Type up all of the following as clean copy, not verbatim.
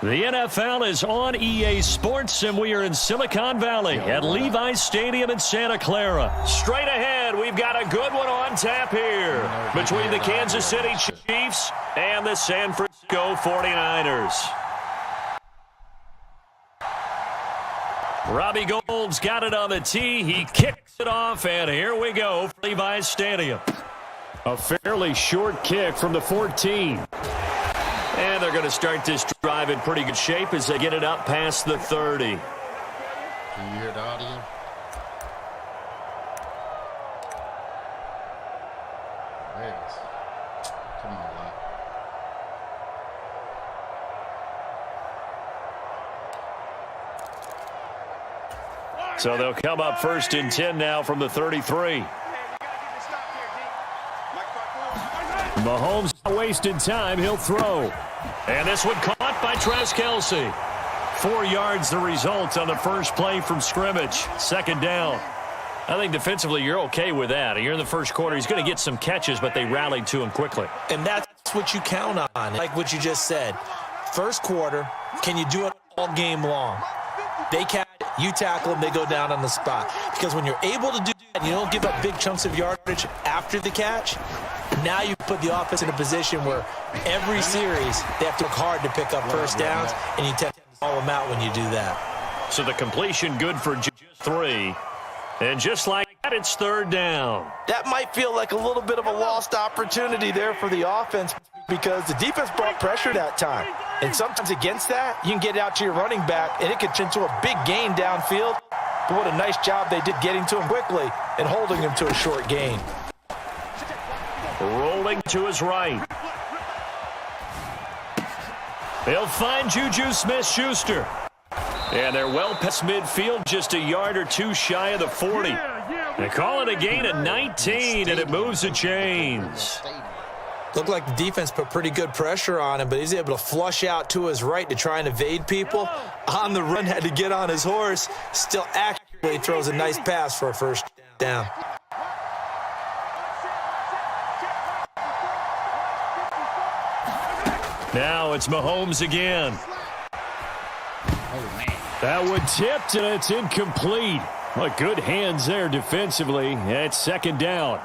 The NFL is on EA Sports, and we are in Silicon Valley at Levi's Stadium in Santa Clara. Straight ahead, we've got a good one on tap here between the Kansas City Chiefs and the San Francisco 49ers. Robbie Gould's got it on the tee. He kicks it off, and here we go for Levi's Stadium. A fairly short kick from the 14. And they're going to start this drive in pretty good shape as they get it up past the 30. Can you hear the audio? Yes. Come on, lad. So they'll come up 1st and 10 now from the 33. Mahomes not wasting time. He'll throw. And this one caught by Kelce. 4 yards the result on the first play from scrimmage. 2nd down. I think defensively you're okay with that. You're in the first quarter. He's going to get some catches, but they rallied to him quickly. And that's what you count on, like what you just said. First quarter, can you do it all game long? They catch, you tackle them, they go down on the spot. Because when you're able to do that, you don't give up big chunks of yardage after the catch. Now you put the offense in a position where every series they have to work hard to pick up first downs, and you tend to ball them out when you do that. So the completion good for just 3. And just like that, it's 3rd down. That might feel like a little bit of a lost opportunity there for the offense because the defense brought pressure that time. And sometimes against that, you can get it out to your running back, and it could turn into a big gain downfield. But what a nice job they did getting to him quickly and holding him to a short gain. Rolling to his right. They'll find Juju Smith-Schuster. And they're well past midfield, just a yard or 2 shy of the 40. They call it a gain of 19, and it moves the chains. Looked like the defense put pretty good pressure on him, but he's able to flush out to his right to try and evade people. On the run, had to get on his horse. Still accurately throws a nice pass for a first down. Now it's Mahomes again. That one tipped, and it's incomplete. But good hands there defensively. It's 2nd down.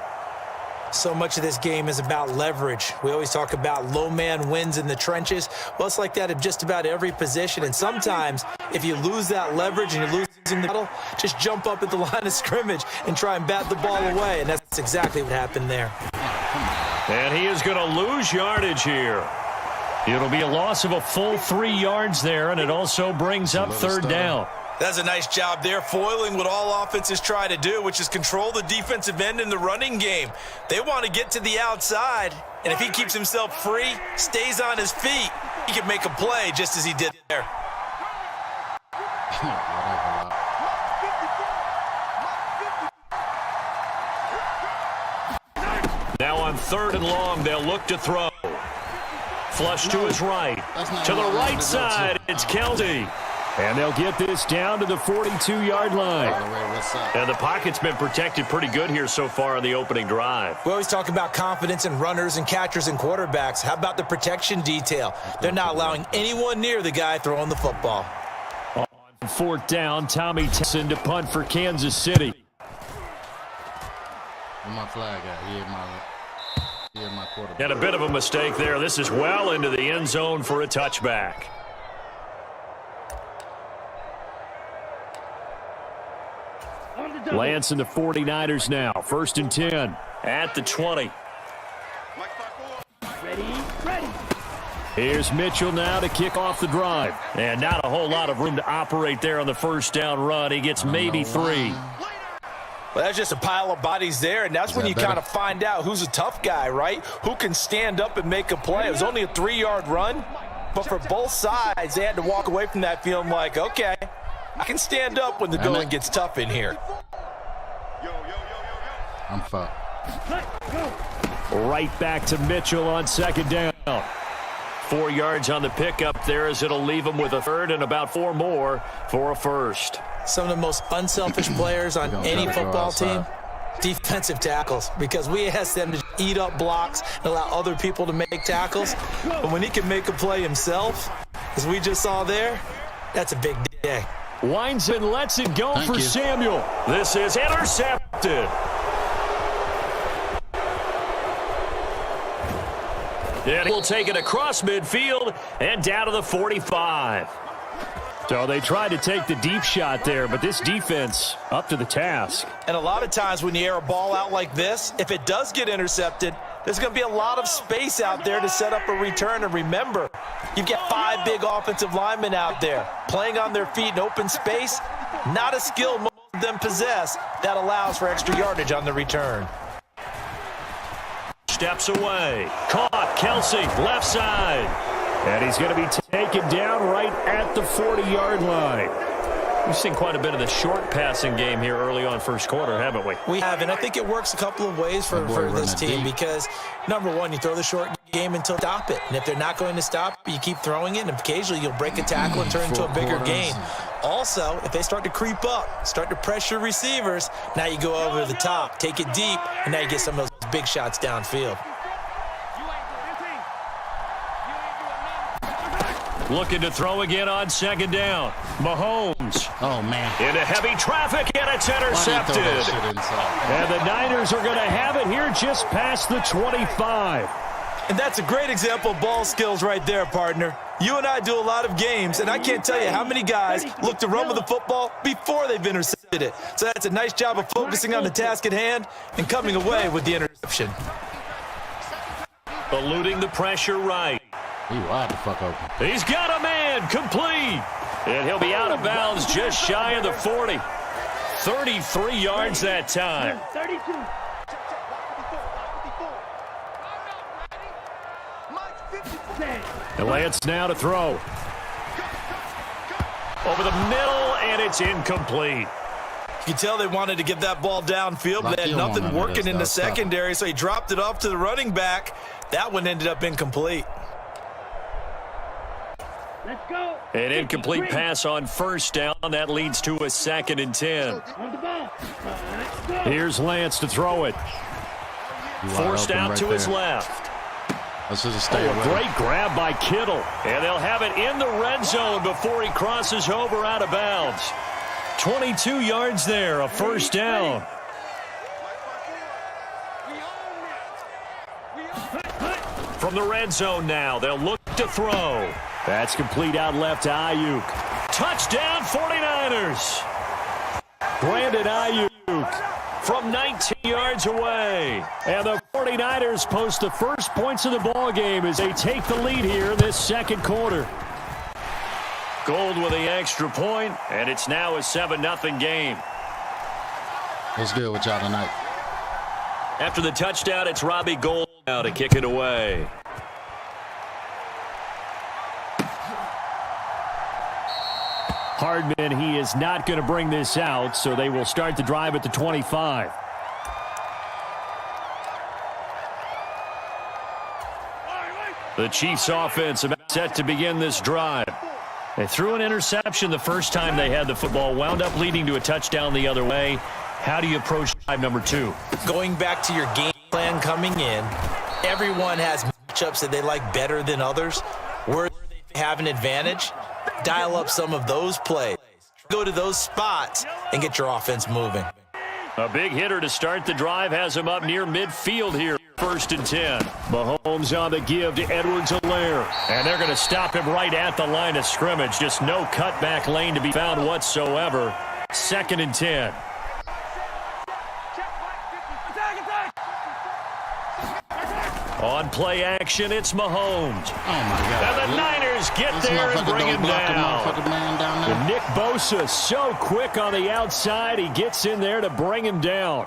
So much of this game is about leverage. We always talk about low man wins in the trenches. Well, it's like that at just about every position. And sometimes, if you lose that leverage and you're losing the battle, just jump up at the line of scrimmage and try and bat the ball away. And that's exactly what happened there. And he is going to lose yardage here. It'll be a loss of a full 3 yards there, and it also brings up 3rd down. That's a nice job there, foiling what all offenses try to do, which is control the defensive end in the running game. They want to get to the outside, and if he keeps himself free, stays on his feet, he can make a play just as he did there. Now on 3rd and long, they'll look to throw. Flush to his right. To the right side, it's Kelce. And they'll get this down to the 42-yard line. And the pocket's been protected pretty good here so far on the opening drive. We always talk about confidence in runners and catchers and quarterbacks. How about the protection detail? They're not allowing anyone near the guy throwing the football. On 4th down, Tommy Tyson to punt for Kansas City. Where my flag at? He my quarterback. And a bit of a mistake there. This is well into the end zone for a touchback. Lance and the 49ers now. 1st and 10 at the 20. Ready. Here's Mitchell now to kick off the drive. And not a whole lot of room to operate there on the 1st down run. He gets maybe 3. Well, that's just a pile of bodies there, and that's when you kind of find out who's a tough guy, right? Who can stand up and make a play. It was only a 3-yard run, but for both sides, they had to walk away from that feeling like, okay, I can stand up when the going gets tough in here. I'm fucked. Right back to Mitchell on 2nd down. 4 yards on the pickup there as it'll leave him with a 3rd and about 4 more for a 1st. Some of the most unselfish players on any football team, defensive tackles, because we ask them to eat up blocks and allow other people to make tackles. But when he can make a play himself, as we just saw there, that's a big day. Winds and lets it go Thank for you. Samuel. This is intercepted. And he'll take it across midfield and down to the 45. So they tried to take the deep shot there, but this defense up to the task. And a lot of times when you air a ball out like this, if it does get intercepted, there's going to be a lot of space out there to set up a return. And remember, you've got 5 big offensive linemen out there playing on their feet in open space. Not a skill most of them possess that allows for extra yardage on the return. Steps away. Caught. Kelsey, left side. And he's going to be taken down right at the 40-yard line. We've seen quite a bit of the short passing game here early on first quarter, haven't we? We have, and I think it works a couple of ways for this team because, number one, you throw the short game until stop it. And if they're not going to stop, you keep throwing it, and occasionally you'll break a tackle and turn into a bigger gain. Also, if they start to creep up, start to pressure receivers, now you go over the top, take it deep, and now you get some of those big shots downfield. Looking to throw again on second down. Mahomes. Oh, man. Into heavy traffic, and it's intercepted. And the Niners are going to have it here just past the 25. And that's a great example of ball skills right there, partner. You and I do a lot of games, and I can't tell you how many guys look to run with the football before they've intercepted it. So that's a nice job of focusing on the task at hand and coming away with the interception. Eluding the pressure right. He wide the fuck open. He's got a man, complete. And he'll be out of bounds just shy of the 40. 33 yards that time. 32. And Lance now to throw. Over the middle, and it's incomplete. You can tell they wanted to get that ball downfield, but they had nothing working in the secondary, so he dropped it off to the running back. That one ended up incomplete. Let's go. An incomplete pass on first down. That leads to a 2nd and 10. On the ball. Let's go. Here's Lance to throw it. Forced out to his left. Let's just stay A away. great grab by Kittle. And they'll have it in the red zone before he crosses over out of bounds. 22 yards there, a first down. From the red zone now, they'll look to throw. That's complete out left to Ayuk. Touchdown 49ers. Brandon Ayuk from 19 yards away. And the 49ers post the first points of the ball game as they take the lead here in this second quarter. Gold with the extra point, and it's now a 7-0 game. What's good with y'all tonight? After the touchdown, it's Robbie Gould now to kick it away. Hardman, he is not going to bring this out, so they will start the drive at the 25. The Chiefs offense about set to begin this drive. They threw an interception the first time they had the football, wound up leading to a touchdown the other way. How do you approach drive number 2? Going back to your game plan coming in, everyone has matchups that they like better than others. Where they have an advantage, dial up some of those plays. Go to those spots and get your offense moving. A big hitter to start the drive has him up near midfield here. 1st and 10. Mahomes on the give to Edwards-Helaire. And they're going to stop him right at the line of scrimmage. Just no cutback lane to be found whatsoever. 2nd and 10. On play action, it's Mahomes. Oh, my God. And the Niners get there and bring him down. And Nick Bosa so quick on the outside. He gets in there to bring him down.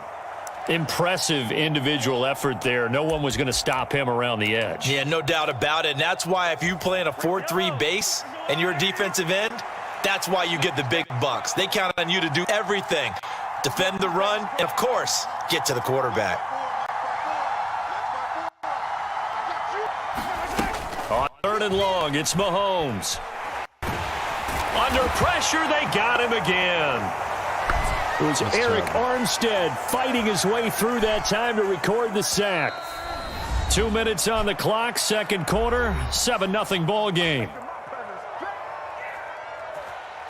Impressive individual effort there. No one was going to stop him around the edge. Yeah, no doubt about it. And that's why if you play in a 4-3 base and you're a defensive end, that's why you get the big bucks. They count on you to do everything. Defend the run, and, of course, get to the quarterback. On 3rd and long, it's Mahomes. Under pressure, they got him again. It was Eric Armstead fighting his way through that time to record the sack. 2 minutes on the clock, second quarter, 7-0 ball game.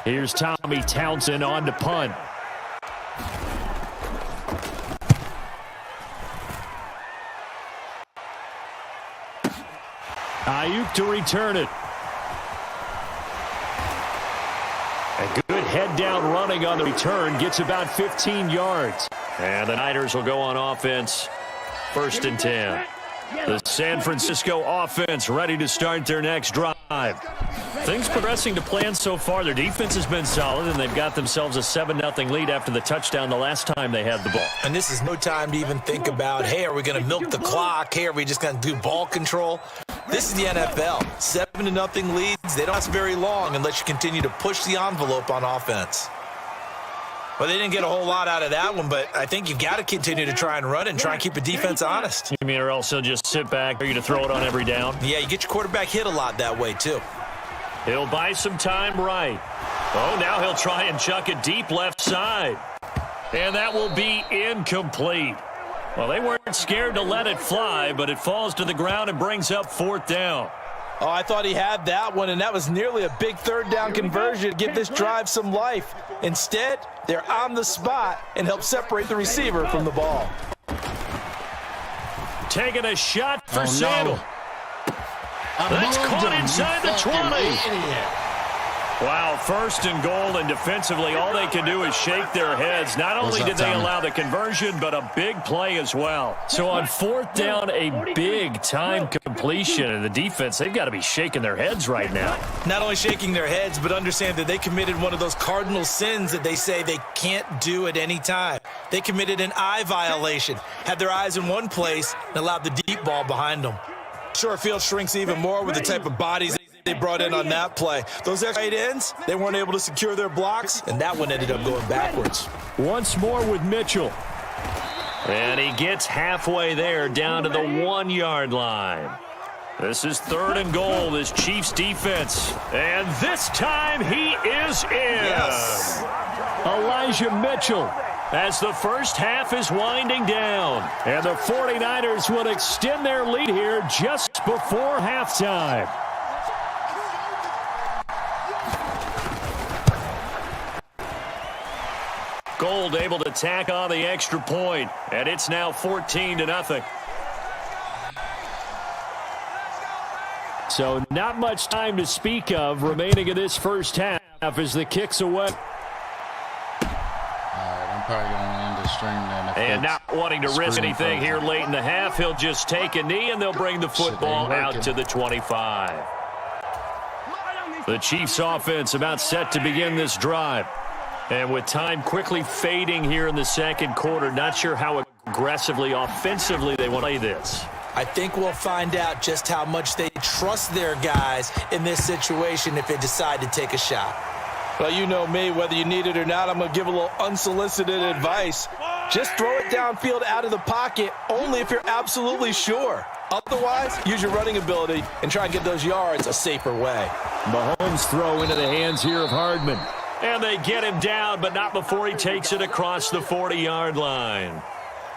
Here's Tommy Townsend on to punt. Ayuk to return it. A good head-down running on the return. Gets about 15 yards. And the Niners will go on offense. 1st and 10. The San Francisco offense ready to start their next drive. Things progressing to plan so far. Their defense has been solid, and they've got themselves a 7-0 lead after the touchdown the last time they had the ball. And this is no time to even think about, hey, are we going to milk the clock? Hey, are we just going to do ball control? This is the NFL. 7-0 leads. They don't last very long unless you continue to push the envelope on offense. Well, they didn't get a whole lot out of that one, but I think you've got to continue to try and run and try and keep the defense honest. You mean or else he'll just sit back for you to throw it on every down? Yeah, you get your quarterback hit a lot that way, too. He'll buy some time right. Oh, now he'll try and chuck it deep left side. And that will be incomplete. Well, they weren't scared to let it fly, but it falls to the ground and brings up 4th down. Oh, I thought he had that one, and that was nearly a big 3rd down conversion to give this drive some life. Instead, they're on the spot and help separate the receiver from the ball. Taking a shot for Sandel. That's caught inside the 20. Wow, 1st and goal, and defensively all they can do is shake their heads. Not only did they allow the conversion, but a big play as well. So on 4th down, a big time completion, and the defense, they've got to be shaking their heads right now. Not only shaking their heads, but understand that they committed one of those cardinal sins that they say they can't do at any time. They committed an eye violation, had their eyes in one place, and allowed the deep ball behind them. Sure, field shrinks even more with the type of bodies they brought in on that play. Those extra tight ends, they weren't able to secure their blocks, and that one ended up going backwards. Once more with Mitchell. And he gets halfway there down to the 1-yard line. This is 3rd and goal, this Chiefs defense. And this time he is in. Yes. Elijah Mitchell, as the first half is winding down. And the 49ers will extend their lead here just before halftime. Gold able to tack on the extra point, and it's now 14-0. So not much time to speak of remaining in this first half as the kick's away. I'm probably going to end the stream then. And not wanting to risk anything here late in the half, he'll just take a knee, and they'll bring the football out to the 25. The Chiefs offense about set to begin this drive. And with time quickly fading here in the second quarter, not sure how aggressively, offensively they want to play this. I think we'll find out just how much they trust their guys in this situation if they decide to take a shot. Well, you know me, whether you need it or not, I'm going to give a little unsolicited advice. Just throw it downfield out of the pocket only if you're absolutely sure. Otherwise, use your running ability and try and get those yards a safer way. Mahomes throw into the hands here of Hardman. And they get him down, but not before he takes it across the 40-yard line.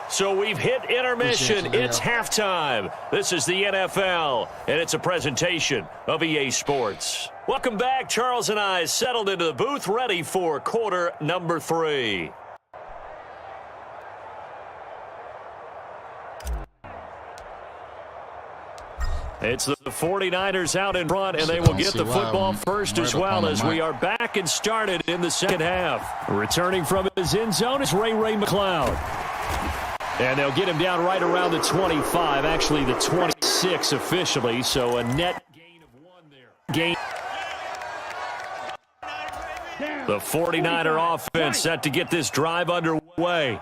So we've hit intermission. It's halftime. This is the NFL, and it's a presentation of EA Sports. Welcome back. Charles and I settled into the booth, ready for quarter number 3. It's the 49ers out in front, and they will get the football first as well as we are back and started in the second half. Returning from his end zone is Ray McLeod. And they'll get him down right around the 25, actually the 26 officially, so a net gain of 1 there. The 49er offense set to get this drive underway.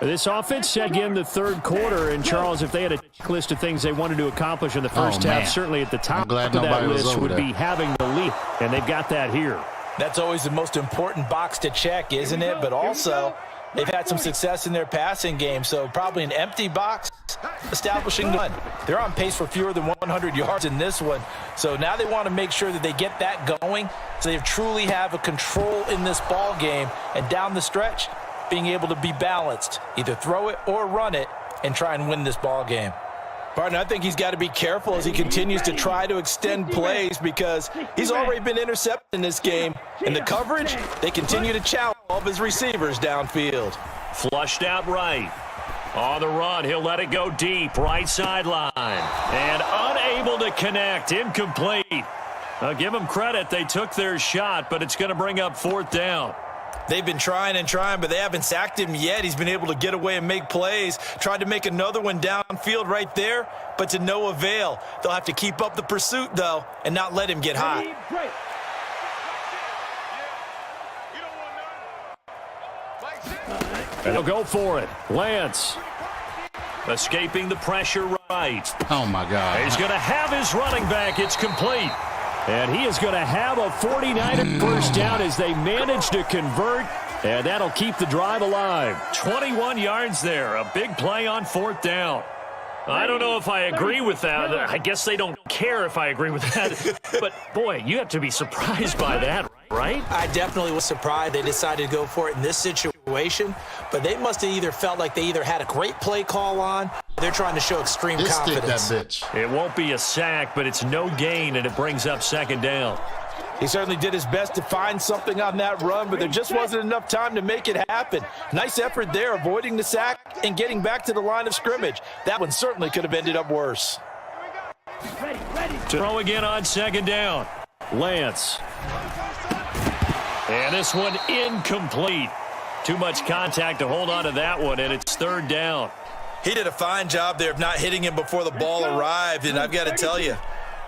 This offense set again the third quarter, and Charles, if they had a list of things they wanted to accomplish in the first half, certainly at the top of that list would be having the lead, and they've got that here. That's always the most important box to check, isn't it? But also, they've had some success in their passing game, so probably an empty box establishing none. They're on pace for fewer than 100 yards in this one, so now they want to make sure that they get that going so they truly have a control in this ball game, and down the stretch, being able to be balanced, either throw it or run it, and try and win this ball game. Partner, I think he's got to be careful as he continues to try to extend plays because he's already been intercepted in this game. And the coverage, they continue to challenge all of his receivers downfield. Flushed out right. On the run, he'll let it go deep, right sideline. And unable to connect, incomplete. I'll give them credit, they took their shot, but it's going to bring up 4th down. They've been trying and trying, but they haven't sacked him yet. He's been able to get away and make plays. Tried to make another one downfield right there, but to no avail. They'll have to keep up the pursuit, though, and not let him get hot. And he'll go for it. Lance. Escaping the pressure right. Oh, my God. He's going to have his running back. It's complete. And he is going to have a 49er first down as they manage to convert. And that'll keep the drive alive. 21 yards there. A big play on 4th down. I don't know if I agree with that. I guess they don't care if I agree with that. But, boy, you have to be surprised by that, right? I definitely was surprised they decided to go for it in this situation. But they must have either felt like they either had a great play call on, or they're trying to show extreme confidence. That bitch. It won't be a sack, but it's no gain, and it brings up 2nd down. He certainly did his best to find something on that run, but there just wasn't enough time to make it happen. Nice effort there, avoiding the sack and getting back to the line of scrimmage. That one certainly could have ended up worse. Throw again on 2nd down. Lance. And this one incomplete. Too much contact to hold on to that one, and it's 3rd down. He did a fine job there of not hitting him before the ball arrived, and I've got to tell you,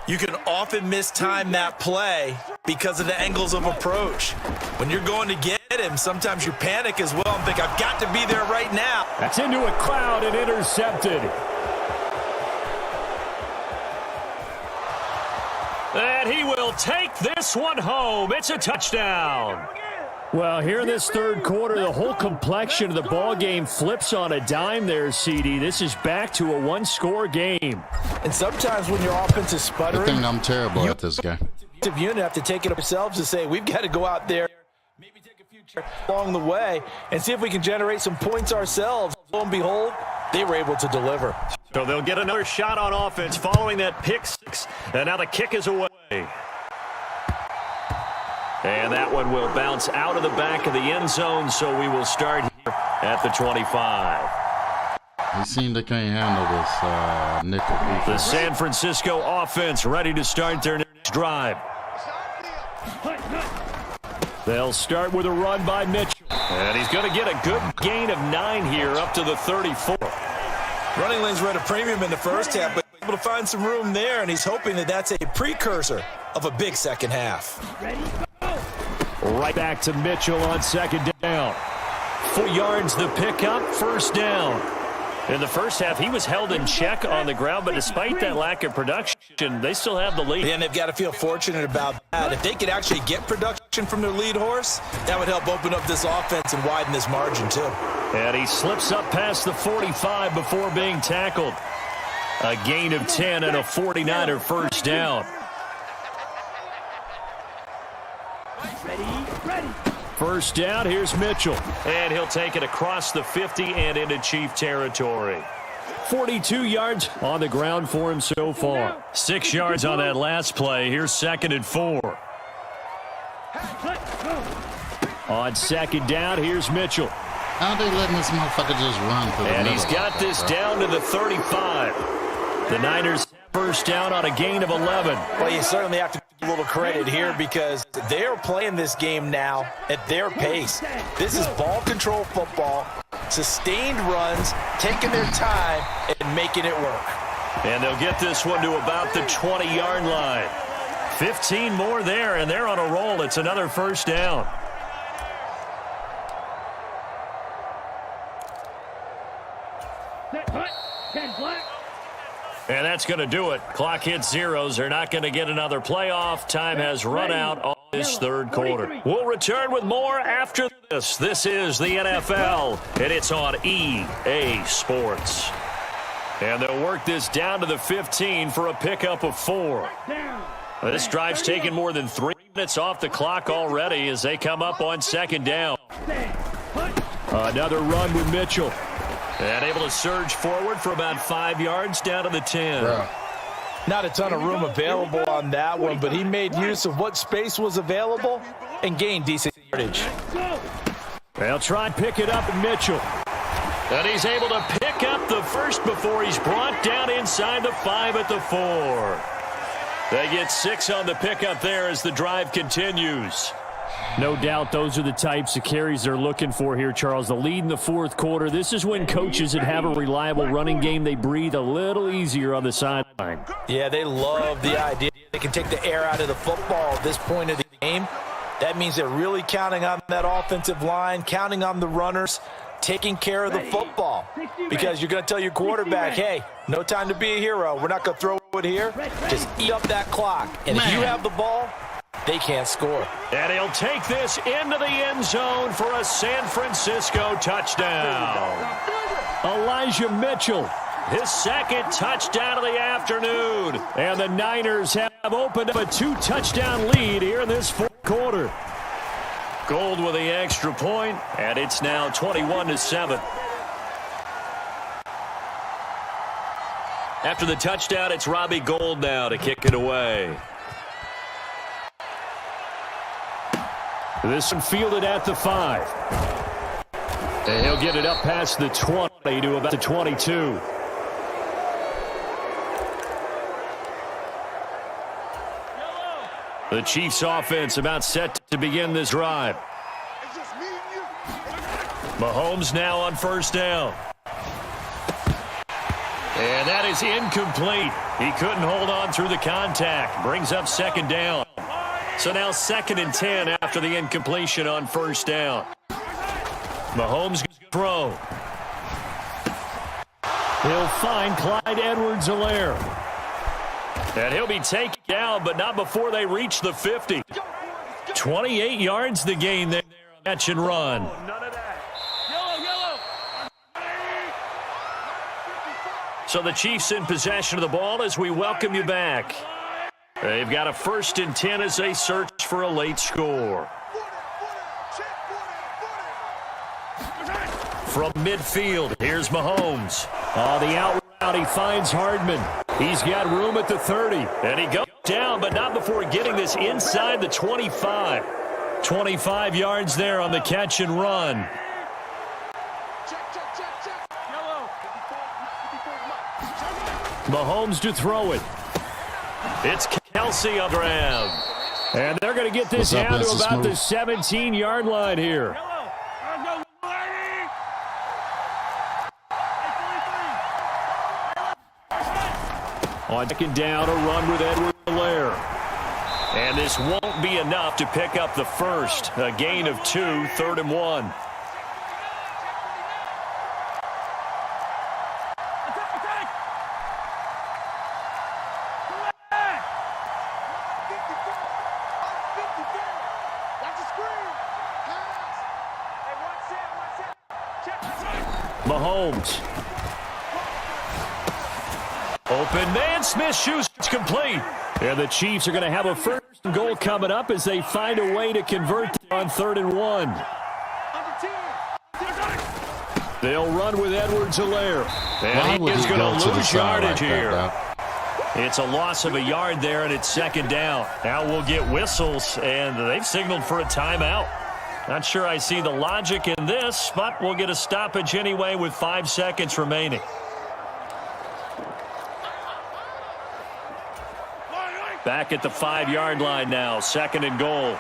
you can often mistime that play because of the angles of approach. When you're going to get him, sometimes you panic as well and think, I've got to be there right now. That's into a crowd and intercepted. And he will take this one home. It's a touchdown. Well, here in this 3rd quarter, the whole complexion of the ball game flips on a dime there, CD. This is back to a 1-score game. And sometimes when your offense is sputtering, I think I'm terrible at this game. You have to take it ourselves to say, we've got to go out there, maybe take a few trips along the way, and see if we can generate some points ourselves. Lo and behold, they were able to deliver. So they'll get another shot on offense following that pick six, and now the kick is away. And that one will bounce out of the back of the end zone, so we will start here at the 25. He seemed they can't handle this nickel defense. The San Francisco offense ready to start their next drive. They'll start with a run by Mitchell. And he's going to get a good gain of 9 here up to the 34. Running lanes were at a premium in the first half, but able to find some room there, and he's hoping that that's a precursor of a big second half. Right back to Mitchell on 2nd down. 4 yards the pickup, 1st down. In the first half, he was held in check on the ground, but despite that lack of production, they still have the lead. And they've got to feel fortunate about that. If they could actually get production from their lead horse, that would help open up this offense and widen this margin too. And he slips up past the 45 before being tackled. A gain of 10 and a 49er first down. First down, here's Mitchell. And he'll take it across the 50 and into Chief territory. 42 yards on the ground for him so far. 6 yards on that last play. Here's 2nd and 4. On 2nd down, here's Mitchell. How are they letting this motherfucker just run through the And middle he's got like this that, bro? down to the 35. The Niners first down on a gain of 11. Well, you certainly have to give a little credit here because they're playing this game now at their pace. This is ball control football, sustained runs, taking their time and making it work. And they'll get this one to about the 20-yard line. 15 more there, and they're on a roll. It's another first down. And that's going to do it. Clock hits zeros. They're not going to get another playoff. Time has run out on this 3rd quarter. We'll return with more after this. This is the NFL, and it's on EA Sports. And they'll work this down to the 15 for a pickup of 4. This drive's taken more than 3 minutes off the clock already as they come up on 2nd down. Another run with Mitchell. And able to surge forward for about 5 yards down to the 10. Bruh. Not a ton of room available on that one, but he made use of what space was available and gained decent yardage. They'll try and pick it up at Mitchell. And he's able to pick up the first before he's brought down inside the 5 at the 4. They get 6 on the pickup there as the drive continues. No doubt those are the types of carries they're looking for here, Charles. The lead in the fourth quarter. This is when coaches that have a reliable running game, they breathe a little easier on the sideline. Yeah, they love the idea they can take the air out of the football at this point of the game. That means they're really counting on that offensive line, counting on the runners, taking care of the football. Because you're going to tell your quarterback, hey, no time to be a hero. We're not going to throw it here. Just eat up that clock. And if you have the ball, they can't score. And he'll take this into the end zone for a San Francisco touchdown. Elijah Mitchell. His second touchdown of the afternoon. And the Niners have opened up a 2-touchdown lead here in this fourth quarter. Gold with the extra point, and it's now 21-7. After the touchdown, it's Robbie Gould now to kick it away. This one fielded at the 5. And he'll get it up past the 20 to about the 22. The Chiefs offense about set to begin this drive. Mahomes now on first down. And that is incomplete. He couldn't hold on through the contact. Brings up second down. So now 2nd and 10 after the incompletion on first down. Mahomes throw. He'll find Clyde Edwards-Helaire. And he'll be taken down, but not before they reach the 50. 28 yards the gain there on catch and run. So the Chiefs in possession of the ball as we welcome you back. They've got a 1st and 10 as they search for a late score. From midfield, here's Mahomes. The out route, he finds Hardman. He's got room at the 30. And he goes down, but not before getting this inside the 25. 25 yards there on the catch and run. Mahomes to throw it. It's Kelsey on grab. And they're going to get this down to about the 17-yard line here. On second down, a run with Edwards-Helaire. And this won't be enough to pick up the first. A gain of 2, 3rd and 1. Mahomes. Open man, Smith shoots complete. And the Chiefs are going to have a 1st and goal coming up as they find a way to convert on 3rd and 1. They'll run with Edwards-Helaire. And he is going to lose yardage here. That, it's a loss of a yard there, and it's 2nd down. Now we'll get whistles, and they've signaled for a timeout. Not sure I see the logic in this, but we'll get a stoppage anyway with 5 seconds remaining. Back at the 5-yard line now, 2nd and goal.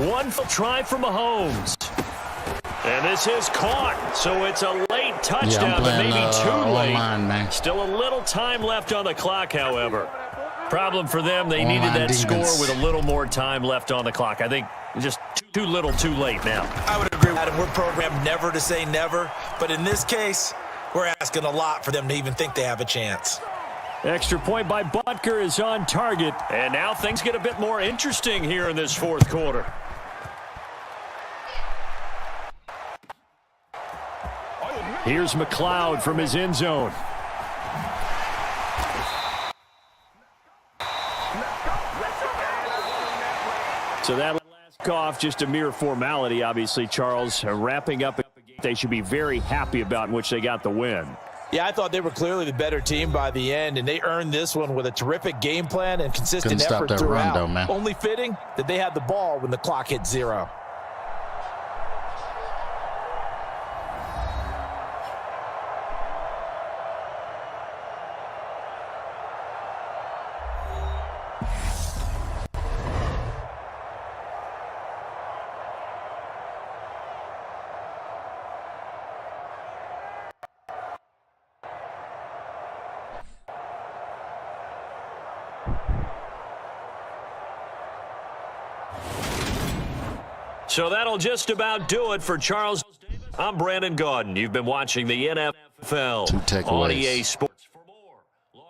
One full try for Mahomes. And this is caught, so it's a late touchdown, but maybe too late. Online, Still a little time left on the clock, however. Problem for them, they needed that score with a little more time left on the clock. I think just too little, too late now. I would agree with Adam. We're programmed never to say never, but in this case, we're asking a lot for them to even think they have a chance. Extra point by Butker is on target. And now things get a bit more interesting here in this fourth quarter. Here's McLeod from his end zone. So that last cough, just a mere formality, obviously, Charles. Wrapping up a game they should be very happy about, in which they got the win. Yeah, I thought they were clearly the better team by the end, and they earned this one with a terrific game plan and consistent effort throughout. Run, though, man. Only fitting that they had the ball when the clock hit 0. So that'll just about do it for Charles. I'm Brandon Gaudin. You've been watching the NFL on EA Sports. For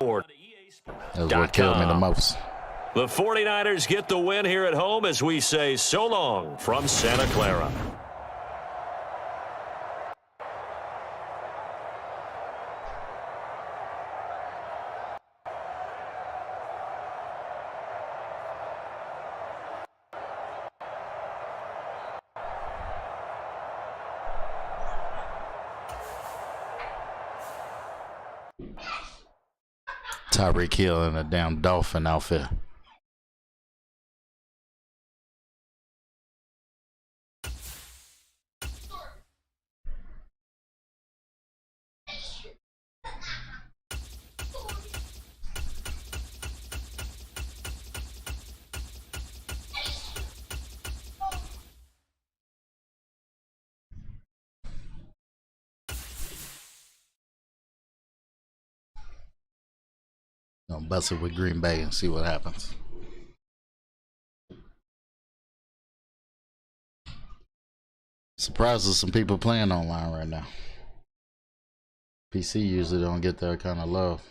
more, that's what killed me the most. The 49ers get the win here at home as we say so long from Santa Clara. Tyreek Hill in a damn dolphin outfit. Gonna bust it with Green Bay and see what happens. Surprised there's some people playing online right now. PC usually don't get that kind of love.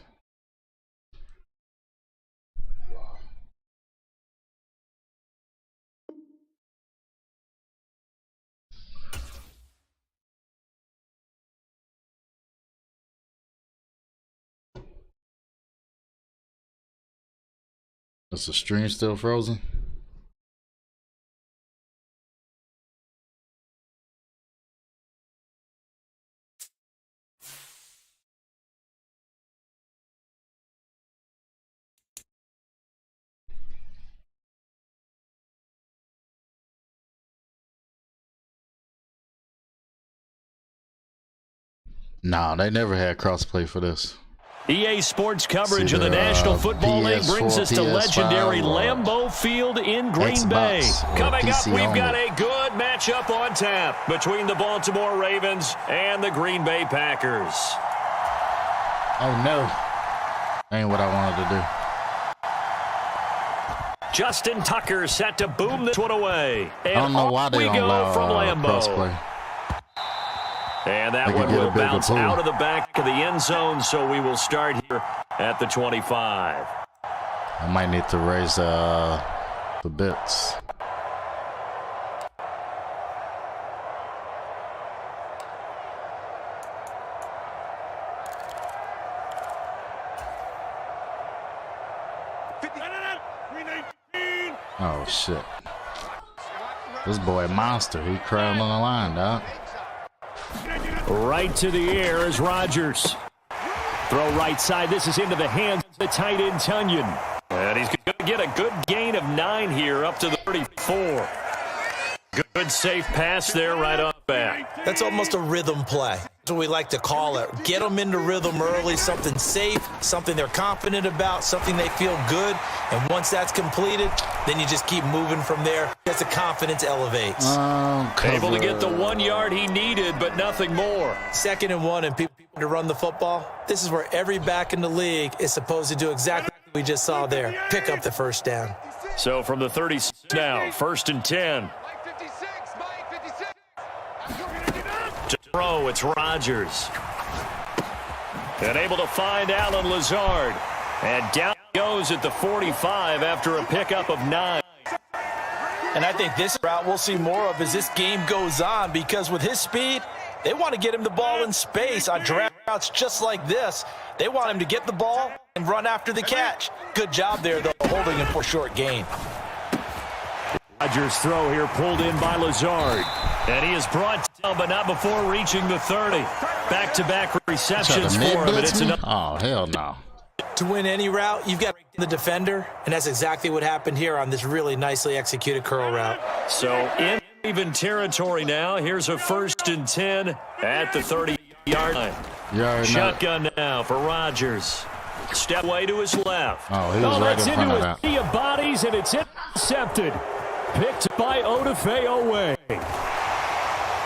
Is the stream still frozen? Nah, they never had crossplay for this. EA Sports coverage of the National Football League brings us to legendary Lambeau Field in Green Bay. Coming up, we've got a good matchup on tap between the Baltimore Ravens and the Green Bay Packers. Oh, no. Ain't what I wanted to do. Justin Tucker set to boom this one away. And I don't know why they don't allow from Lambeau. Crossplay. And that one will bounce out of the back of the end zone, so we will start here at the 25. I might need to raise the bits. Oh, shit. This boy monster. He crawling on the line, dog. Right to the air is Rodgers. Throw right side. This is into the hands of the tight end, Tunyon. And he's going to get a good gain of 9 here up to the 34. Good safe pass there right off back. That's almost a rhythm play. That's what we like to call it. Get them into rhythm early, something safe, something they're confident about, something they feel good. And once that's completed, then you just keep moving from there as the confidence elevates. Able to get the 1 yard he needed, but nothing more. 2nd and 1 and people to run the football. This is where every back in the league is supposed to do exactly what we just saw there. Pick up the first down. So from the 30 now, 1st and 10. To throw, it's Rodgers. And able to find Allen Lazard. And down he goes at the 45 after a pickup of 9. And I think this route we'll see more of as this game goes on, because with his speed, they want to get him the ball in space on drag routes just like this. They want him to get the ball and run after the catch. Good job there, though, holding him for short gain. Rodgers' throw here pulled in by Lazard. And he is brought down, but not before reaching the 30. Back-to-back receptions for him, and it's enough. Oh, hell no. To win any route, you've got the defender, and that's exactly what happened here on this really nicely executed curl route. So in even territory now. Here's a 1st and 10 at the 30-yard line. Shotgun now for Rodgers. Step away to his left. Oh, he was right in front of that. Sea of bodies, and it's intercepted. Picked by Odafe Owe.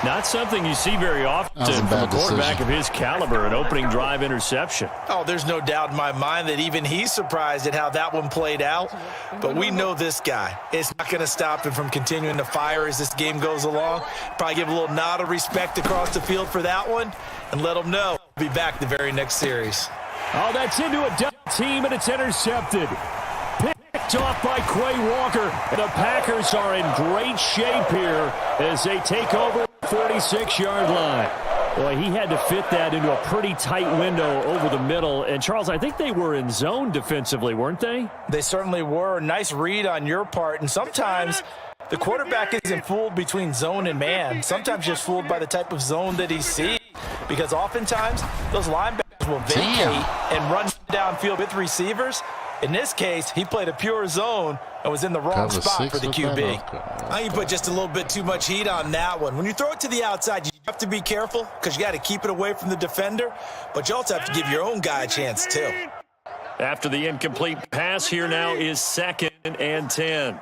Not something you see very often from a quarterback of his caliber, an opening drive interception. Oh, there's no doubt in my mind that even he's surprised at how that one played out. But we know this guy. It's not going to stop him from continuing to fire as this game goes along. Probably give a little nod of respect across the field for that one and let him know he'll be back the very next series. Oh, that's into a double team, and it's intercepted. Picked off by Quay Walker. And the Packers are in great shape here as they take over 46-yard line. Boy, he had to fit that into a pretty tight window over the middle. And, Charles, I think they were in zone defensively, weren't they? They certainly were. Nice read on your part. And sometimes the quarterback isn't fooled between zone and man. Sometimes just fooled by the type of zone that he sees. Because oftentimes those linebackers will vacate and run downfield with receivers. In this case, he played a pure zone and was in the wrong spot for the QB. I think you put just a little bit too much heat on that one. When you throw it to the outside, you have to be careful because you got to keep it away from the defender, but you also have to give your own guy a chance too. After the incomplete pass, here now is 2nd and 10.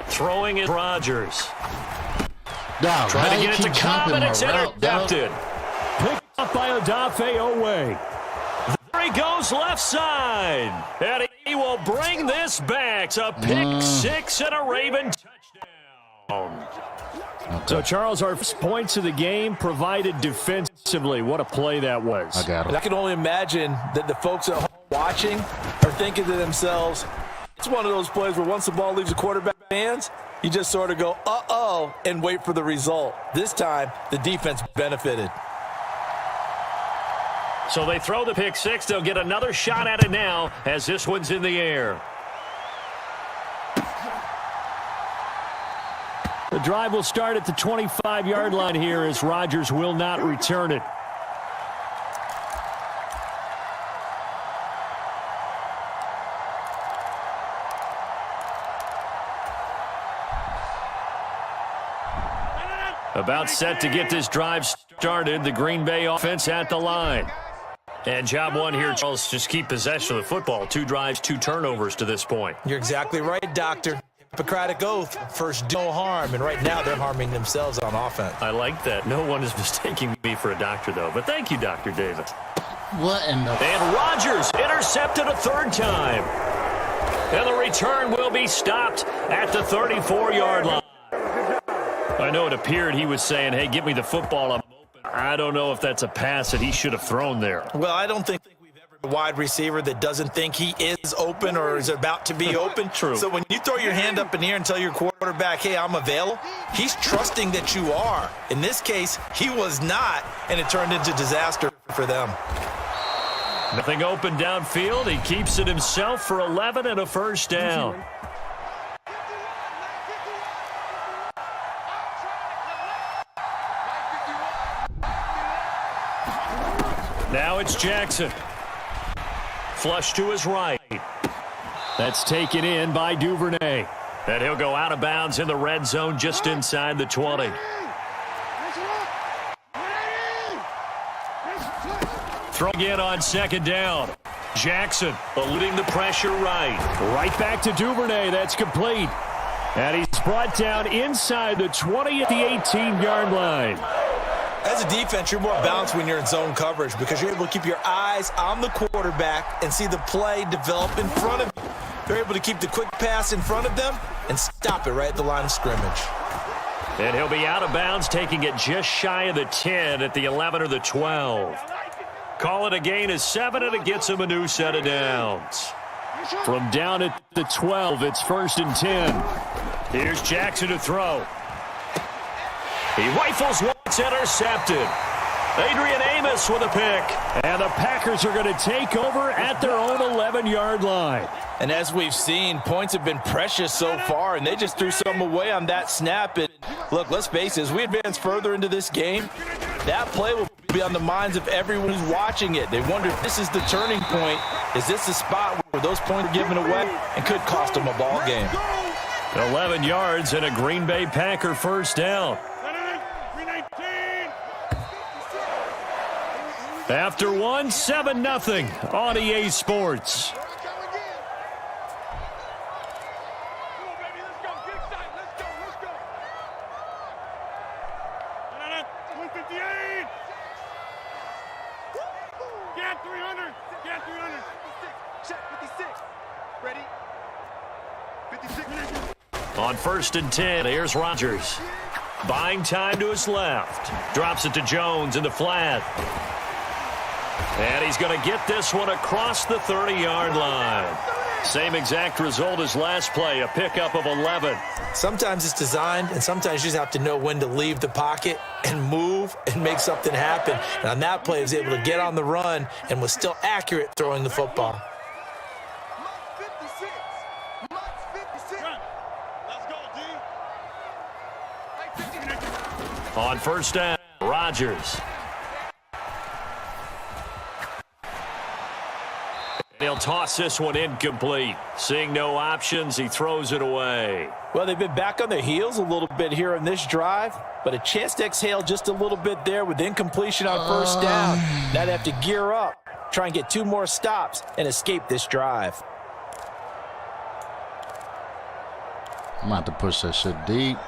Throwing it, Rodgers. Trying to get it to Cobb, and it's intercepted. Picked up by Odafe Owe. There he goes, left side. And he will bring this back. It's a pick 6 and a Raven touchdown. So, Charles, our first points of the game provided defensively. What a play that was. I got it. I can only imagine that the folks at home watching are thinking to themselves, it's one of those plays where once the ball leaves the quarterback's hands, you just sort of go, uh-oh, and wait for the result. This time, the defense benefited. So they throw the pick 6. They'll get another shot at it now as this one's in the air. The drive will start at the 25-yard line here as Rodgers will not return it. About set to get this drive started. The Green Bay offense at the line. And job one here, Charles, just keep possession of the football. 2 drives, 2 turnovers to this point. You're exactly right, Doctor. Hippocratic oath, first do no harm, and right now they're harming themselves on offense. I like that. No one is mistaking me for a doctor, though. But thank you, Dr. Davis. What in the... And Rodgers intercepted a 3rd time. And the return will be stopped at the 34-yard line. I know it appeared he was saying, hey, give me the football, I'm open. I don't know if that's a pass that he should have thrown there. Well, I don't think we've ever had a wide receiver that doesn't think he is open or is about to be open. True. So when you throw your hand up in the air and tell your quarterback, hey, I'm available, he's trusting that you are. In this case, he was not, and it turned into disaster for them. Nothing open downfield. He keeps it himself for 11 and a 1st down. Now it's Jackson. Flush to his right. That's taken in by Duvernay. And he'll go out of bounds in the red zone just inside the 20. Throwing in on 2nd down. Jackson eluding the pressure right. Right back to Duvernay. That's complete. And he's brought down inside the 20 at the 18-yard line. As a defense, you're more balanced when you're in zone coverage because you're able to keep your eyes on the quarterback and see the play develop in front of you. They're able to keep the quick pass in front of them and stop it right at the line of scrimmage. And he'll be out of bounds, taking it just shy of the 10 at the 11 or the 12. Call it a gain of 7, and it gets him a new set of downs. From down at the 12, it's 1st and 10. Here's Jackson to throw. He rifles once, intercepted. Adrian Amos with a pick. And the Packers are going to take over at their own 11-yard line. And as we've seen, points have been precious so far, and they just threw some away on that snap. And look, let's face it, as we advance further into this game, that play will be on the minds of everyone who's watching it. They wonder if this is the turning point. Is this the spot where those points are given away and could cost them a ball game? 11 yards and a Green Bay Packer first down. After one, 7-0 on EA Sports. On 1st and 10, here's Rodgers. Buying time to his left. Drops it to Jones in the flat. And he's going to get this one across the 30-yard line. Same exact result as last play, a pickup of 11. Sometimes it's designed, and sometimes you just have to know when to leave the pocket and move and make something happen. And on that play, he was able to get on the run and was still accurate throwing the football. On 1st down, Rodgers. He'll toss this one incomplete. Seeing no options, he throws it away. Well, they've been back on their heels a little bit here on this drive, but a chance to exhale just a little bit there with incompletion on 1st down. Now they have to gear up, try and get 2 more stops, and escape this drive. I'm about to push that shit deep.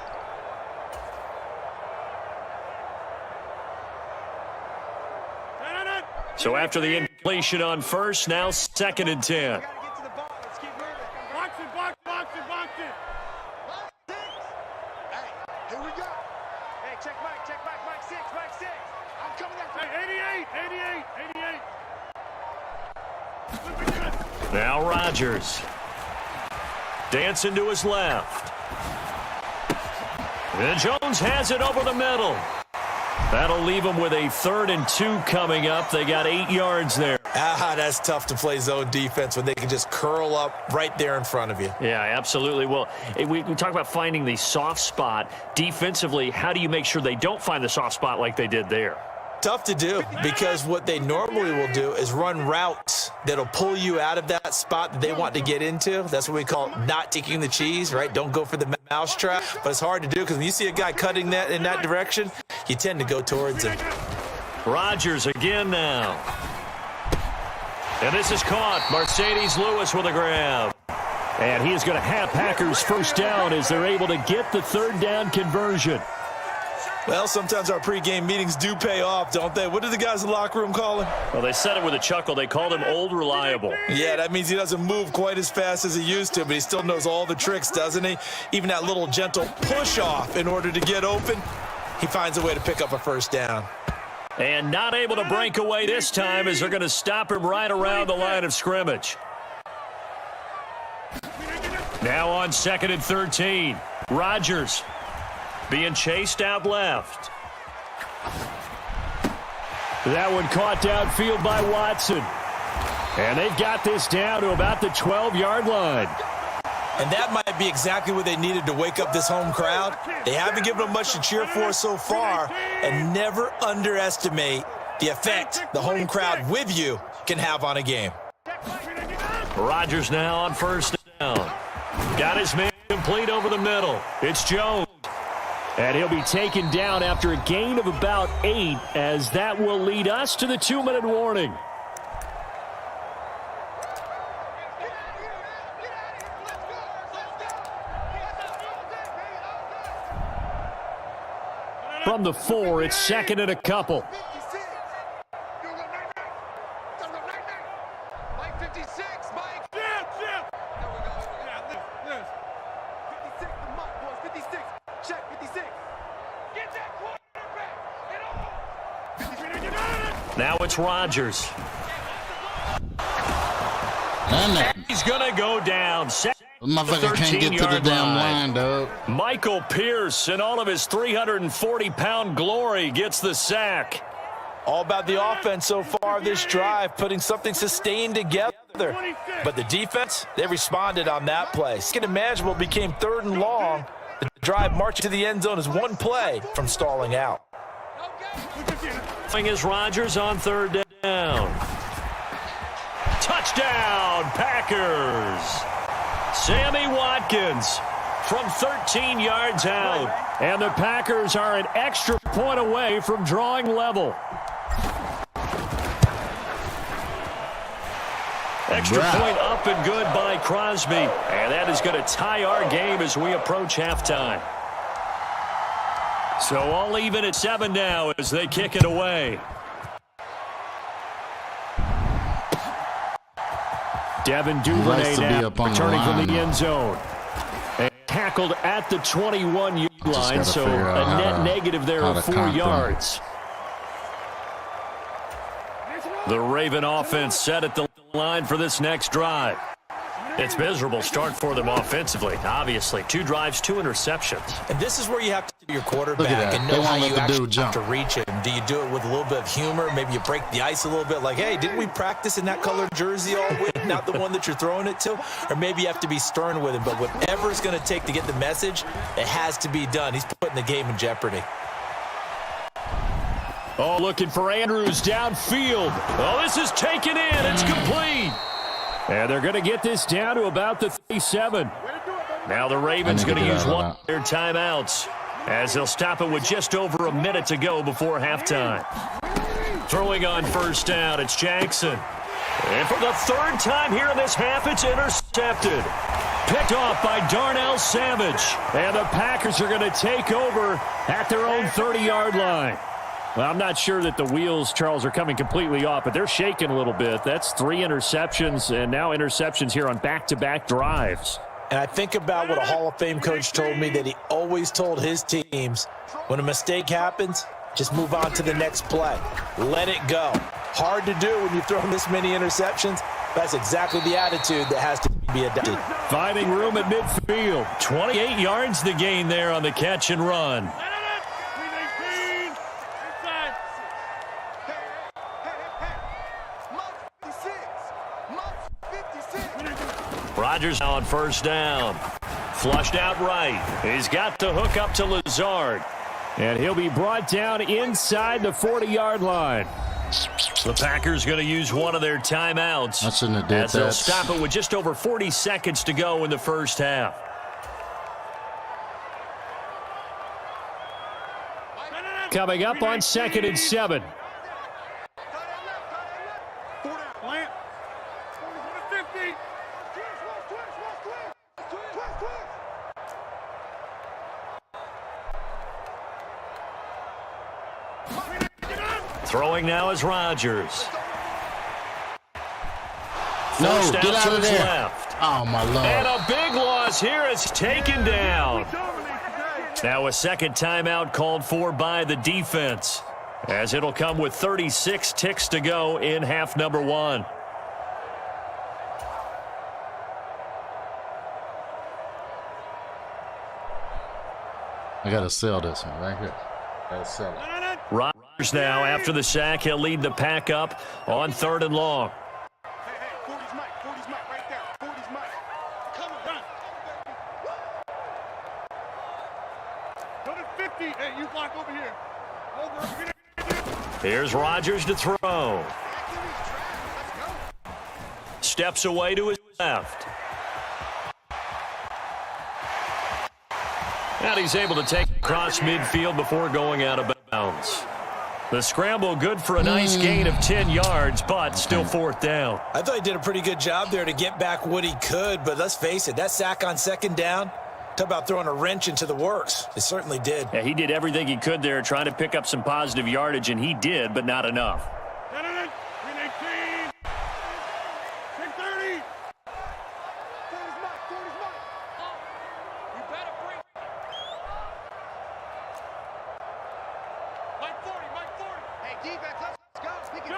So after the incompletion on 1st, now 2nd and 10. Now Rodgers. Dancing to his left. And Jones has it over the middle. That'll leave them with a 3rd and 2 coming up. They got 8 yards there. That's tough to play zone defense when they can just curl up right there in front of you. Yeah, absolutely. Well, we talk about finding the soft spot. Defensively, how do you make sure they don't find the soft spot like they did there? Tough to do, because what they normally will do is run routes that'll pull you out of that spot that they want to get into. That's what we call not taking the cheese, right? Don't go for the mousetrap. But it's hard to do because when you see a guy cutting that in that direction, you tend to go towards him. Rodgers again now. And this is caught. Mercedes Lewis with a grab. And he is going to have Packers first down as they're able to get the 3rd down conversion. Well, sometimes our pregame meetings do pay off, don't they? What do the guys in the locker room call him? Well, they said it with a chuckle. They called him Old Reliable. Yeah, that means he doesn't move quite as fast as he used to, but he still knows all the tricks, doesn't he? Even that little gentle push-off in order to get open, he finds a way to pick up a first down. And not able to break away this time as they're going to stop him right around the line of scrimmage. Now on 2nd and 13, Rodgers being chased out left. That one caught downfield by Watson. And they've got this down to about the 12-yard line. And that might be exactly what they needed to wake up this home crowd. They haven't given them much to cheer for so far, and never underestimate the effect the home crowd with you can have on a game. Rodgers now on 1st down. Got his man complete over the middle. It's Jones. And he'll be taken down after a gain of about 8, as that will lead us to the 2-minute warning. From the 4, it's 2nd and a couple. Now it's Rodgers. He's going to go down. Motherfucker can't get to the damn line, dog. Michael Pierce, in all of his 340-pound glory, gets the sack. All about the offense so far this drive, putting something sustained together. But the defense, they responded on that play. Second and manageable became 3rd and long. The drive marching to the end zone is one play from stalling out. Is Rodgers on 3rd down. Touchdown, Packers. Sammy Watkins from 13 yards out. And the Packers are an extra point away from drawing level. Extra point up and good by Crosby. And that is going to tie our game as we approach halftime. So all even at 7 now as they kick it away. Devin Duvernay now returning from the end zone. And tackled at the 21-yard line, so a net negative there of 4 yards. The Raven offense set at the line for this next drive. It's miserable start for them offensively. Obviously, 2 drives, 2 interceptions. And this is where you have to do your quarterback and know how you actually have to reach him. Do you do it with a little bit of humor? Maybe you break the ice a little bit like, hey, didn't we practice in that colored jersey all week, not the one that you're throwing it to? Or maybe you have to be stern with him. But whatever it's going to take to get the message, it has to be done. He's putting the game in jeopardy. Oh, looking for Andrews downfield. Oh, this is taken in. It's complete. And they're going to get this down to about the 37. Now the Ravens going to use one of their timeouts as they'll stop it with just over a minute to go before halftime. Throwing on 1st down, it's Jackson. And for the 3rd time here in this half, it's intercepted. Picked off by Darnell Savage. And the Packers are going to take over at their own 30-yard line. Well, I'm not sure that the wheels, Charles, are coming completely off, but they're shaking a little bit. That's 3 interceptions, and now interceptions here on back-to-back drives. And I think about what a Hall of Fame coach told me that he always told his teams, when a mistake happens, just move on to the next play. Let it go. Hard to do when you've thrown this many interceptions. That's exactly the attitude that has to be adapted. Finding room at midfield. 28 yards the gain there on the catch and run. Rodgers on 1st down. Flushed out right. He's got the hook up to Lazard. And he'll be brought down inside the 40-yard line. The Packers going to use one of their timeouts. I shouldn't have did as they'll stop it with just over 40 seconds to go in the 1st half. Coming up on 2nd and 7. Throwing now is Rodgers. No, get out of there. Left. Oh, my Lord. And a big loss here is taken down. Now a 2nd timeout called for by the defense, as it'll come with 36 ticks to go in half number 1. I got to sell this one right here. Got to sell it. Rodgers now, after the sack, he'll lead the pack up on 3rd and long. Hey, 40's Mike, right there. 40's Mike. Come on, run. Go to 50. Hey, you block over here. Over. Here's Rodgers to throw. Steps away to his left. And he's able to take across midfield before going out of bounds. The scramble good for a nice gain of 10 yards, but still 4th down. I thought he did a pretty good job there to get back what he could, but let's face it, that sack on 2nd down, talk about throwing a wrench into the works. It certainly did. Yeah, he did everything he could there, trying to pick up some positive yardage, and he did, but not enough. 319. 630. Mike 40. Hey, defense, let's go.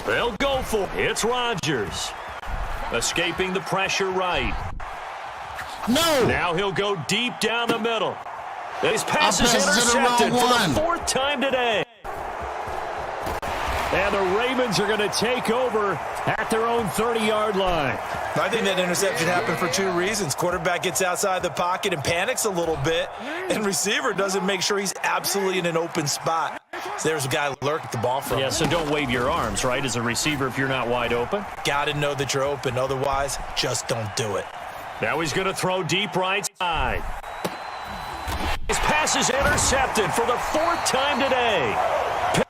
They'll go for it. It's Rodgers. Escaping the pressure right. No! Now he'll go deep down the middle. His pass is intercepted for the 4th time today. And the Ravens are going to take over at their own 30-yard line. I think that interception happened for 2 reasons. Quarterback gets outside the pocket and panics a little bit, and receiver doesn't make sure he's absolutely in an open spot. So there's a guy lurking the ball from him. Yeah, so don't wave your arms, right, as a receiver if you're not wide open. Got to know that you're open. Otherwise, just don't do it. Now he's going to throw deep right side. His pass is intercepted for the 4th time today.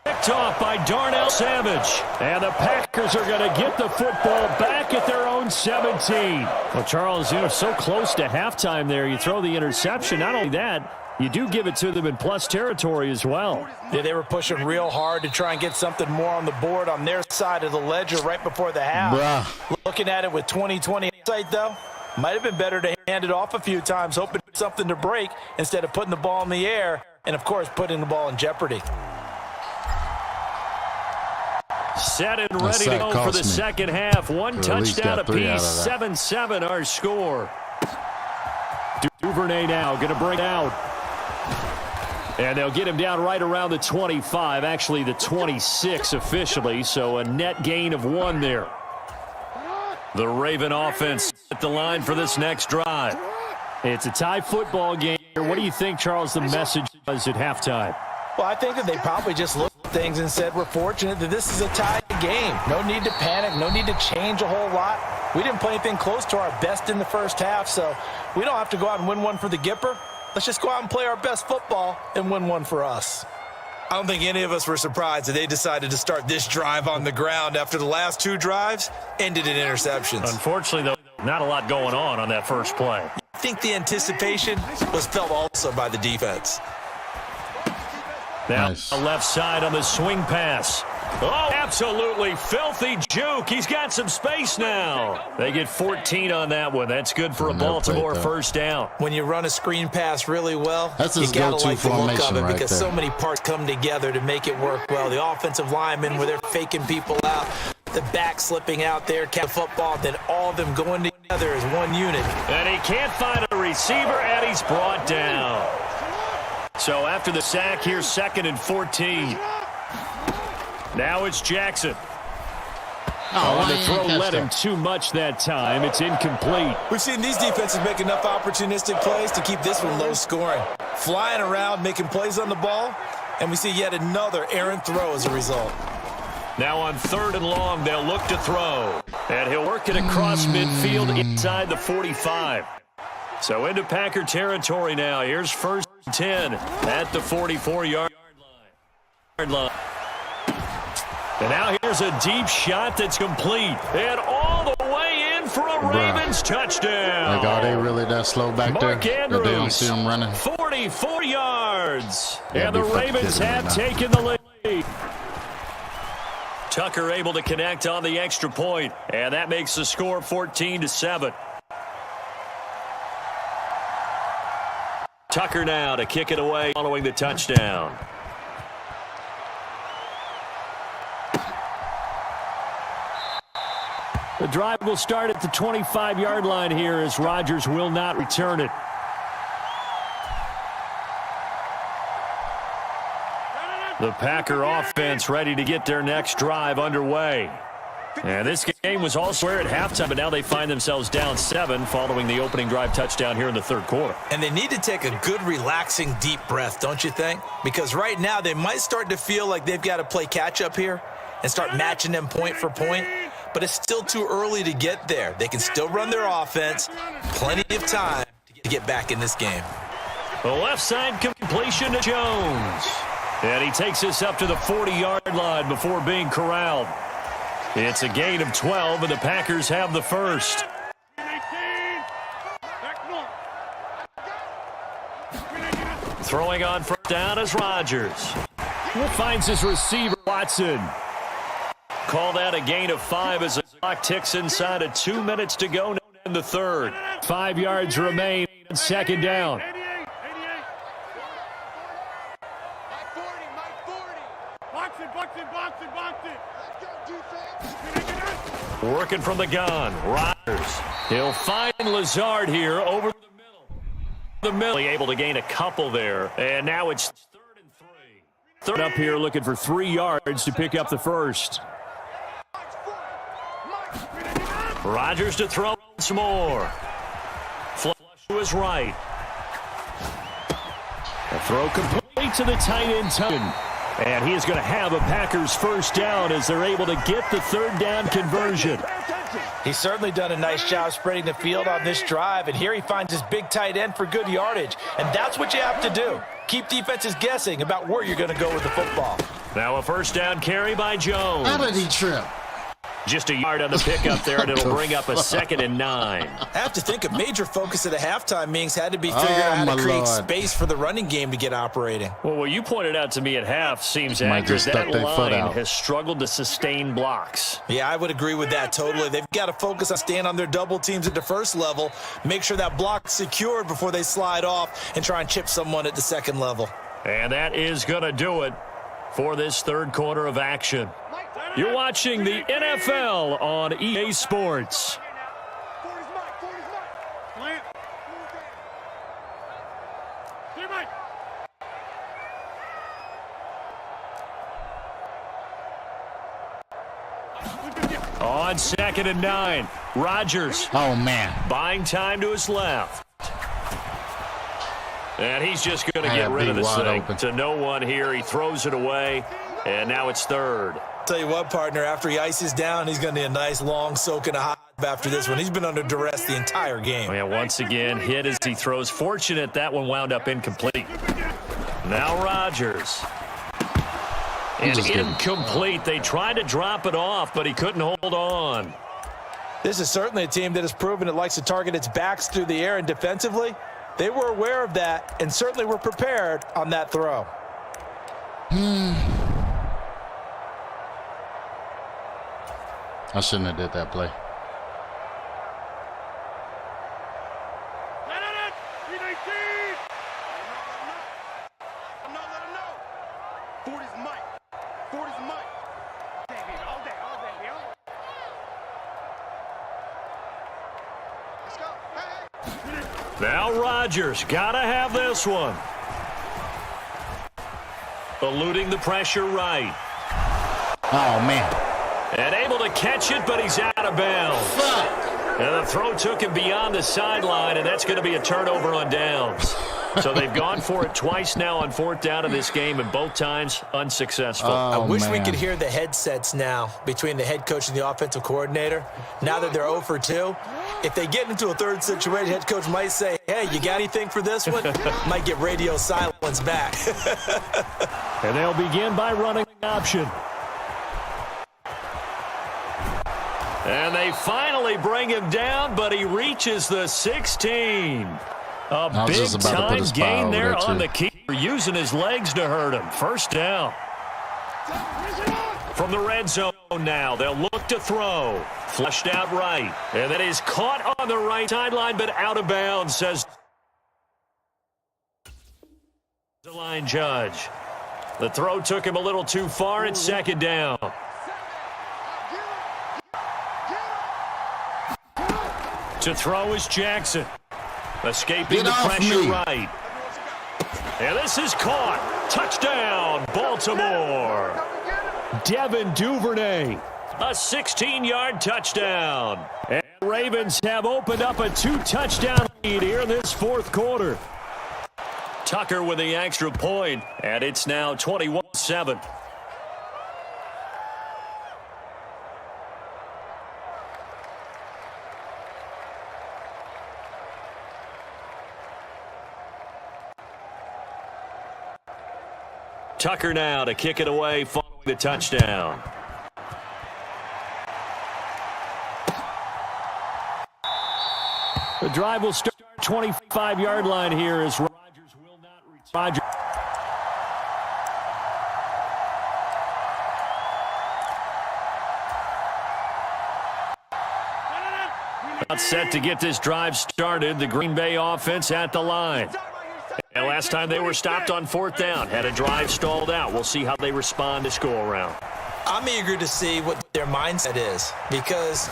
Picked off by Darnell Savage. And the Packers are going to get the football back at their own 17. Well, Charles, so close to halftime there. You throw the interception. Not only that, you do give it to them in plus territory as well. Yeah, they were pushing real hard to try and get something more on the board on their side of the ledger right before the half. Bruh. Looking at it with 20/20 hindsight, though, might have been better to hand it off a few times, hoping for something to break instead of putting the ball in the air and, of course, putting the ball in jeopardy. Set and ready to go for the second half. One touchdown apiece, 7-7 our score. Duvernay now going to bring out. And they'll get him down right around the 25, actually the 26 officially, so a net gain of 1 there. The Raven offense at the line for this next drive. It's a tie football game. What do you think, Charles, the message was at halftime? Well, I think that they probably just looked at things and said, we're fortunate that this is a tied game. No need to panic. No need to change a whole lot. We didn't play anything close to our best in the first half, so we don't have to go out and win one for the Gipper. Let's just go out and play our best football and win one for us. I don't think any of us were surprised that they decided to start this drive on the ground after the last 2 drives ended in interceptions. Unfortunately, though, not a lot going on that first play. I think the anticipation was felt also by the defense. Now, Nice. left side on the swing pass. Oh, absolutely filthy juke. He's got some space now. They get 14 on that one. That's good for a Baltimore first down. When you run a screen pass really well, That's you his got to go-to like the look of formation it right because there. so many parts come together to make it work well. The offensive linemen where they're faking people out, the back slipping out there, catch the football, then all of them going together as one unit. And he can't find a receiver, and he's brought down. So after the sack, here's 2nd and 14. Now it's Jackson. Oh, the throw led him too much that time. It's incomplete. We've seen these defenses make enough opportunistic plays to keep this one low scoring. Flying around, making plays on the ball, and we see yet another errant throw as a result. Now on 3rd and long, they'll look to throw. And he'll work it across midfield inside the 45. So into Packer territory now. Here's 1st and 10 at the 44-yard line. And now here's a deep shot that's complete. And all the way in for a Ravens touchdown. Like, are they really that slow back there? Mark Andrews, That they don't see them running? 44 yards. Yeah, and the Ravens have taken the lead. Tucker able to connect on the extra point, and that makes the score 14-7. Tucker now to kick it away following the touchdown. The drive will start at the 25-yard line here as Rodgers will not return it. The Packer offense ready to get their next drive underway. And this game was all square at halftime, but now they find themselves down 7 following the opening drive touchdown here in the 3rd quarter. And they need to take a good, relaxing, deep breath, don't you think? Because right now they might start to feel like they've got to play catch-up here and start matching them point for point. But it's still too early to get there. They can still run their offense. Plenty of time to get back in this game. The left side completion to Jones. And he takes us up to the 40-yard line before being corralled. It's a gain of 12, and the Packers have the first. Throwing on first down is Rodgers. Finds his receiver, Watson. Call that a gain of 5 as the clock ticks inside of 2 minutes to go in the 3rd. 5 yards remain, 2nd down. Boxing, boxing, boxing. Working from the gun. Rodgers. He'll find Lazard here over the middle. Able to gain a couple there. And now it's 3rd and 3. Third up here looking for 3 yards to pick up the first. Rodgers to throw once more. Flush to his right. A throw complete to the tight end. And he is going to have a Packers first down as they're able to get the 3rd down conversion. He's certainly done a nice job spreading the field on this drive, and here he finds his big tight end for good yardage. And that's what you have to do. Keep defenses guessing about where you're going to go with the football. Now a first down carry by Jones. How did he trip? Just a yard on the pickup there, and it'll bring up a 2nd and 9. I have to think a major focus of the halftime meetings had to be figuring out how to create space for the running game to get operating. Well, what you pointed out to me at half seems Might accurate. just stuck That their foot line out. has struggled to sustain blocks. Yeah, I would agree with that totally. They've got to focus on staying on their double teams at the first level, make sure that block's secured before they slide off and try and chip someone at the second level. And that is going to do it for this 3rd quarter of action. You're watching the NFL on EA Sports. On 2nd and 9, Rodgers. Oh, man. Buying time to his left. And he's just going to Had get to rid be of this wide thing. open. To no one here. He throws it away, and now it's 3rd. Tell you what, partner, after he ices down, he's going to need a nice long soak in a hot bath after this one. He's been under duress the entire game. And once again, hit as he throws. Fortunate that one wound up incomplete. Now Rodgers. And incomplete. They tried to drop it off, but he couldn't hold on. This is certainly a team that has proven it likes to target its backs through the air, and defensively, they were aware of that and certainly were prepared on that throw. I shouldn't have did that play. Now Rodgers, gotta have this one. Eluding the pressure right. Oh, man. And able to catch it, but he's out of bounds. Fuck. And the throw took him beyond the sideline, and that's going to be a turnover on downs. So they've gone for it twice now on 4th down in this game, and both times unsuccessful. I wish we man. could hear the headsets now between the head coach and the offensive coordinator. Now that they're 0 for 2, if they get into a 3rd situation, head coach might say, hey, you got anything for this one? Might get radio silence back. And they'll begin by running option. And they finally bring him down, but he reaches the 16. A big-time gain there on the keeper, using his legs to hurt him. First down. From the red zone now, they'll look to throw. Flushed out right. And that is caught on the right sideline, but out of bounds, says the line judge. The throw took him a little too far. It's 2nd down. To throw is Jackson. Escaping the pressure right. And this is caught. Touchdown, Baltimore. Devin Duvernay. A 16-yard touchdown. And the Ravens have opened up a 2-touchdown lead here in this 4th quarter. Tucker with the extra point, and it's now 21-7. Tucker now to kick it away following the touchdown. The drive will start 25-yard line here as Rodgers will not return. Not set to get this drive started. The Green Bay offense at the line. And last time they were stopped on 4th down, had a drive stalled out. We'll see how they respond this go-around. I'm eager to see what their mindset is because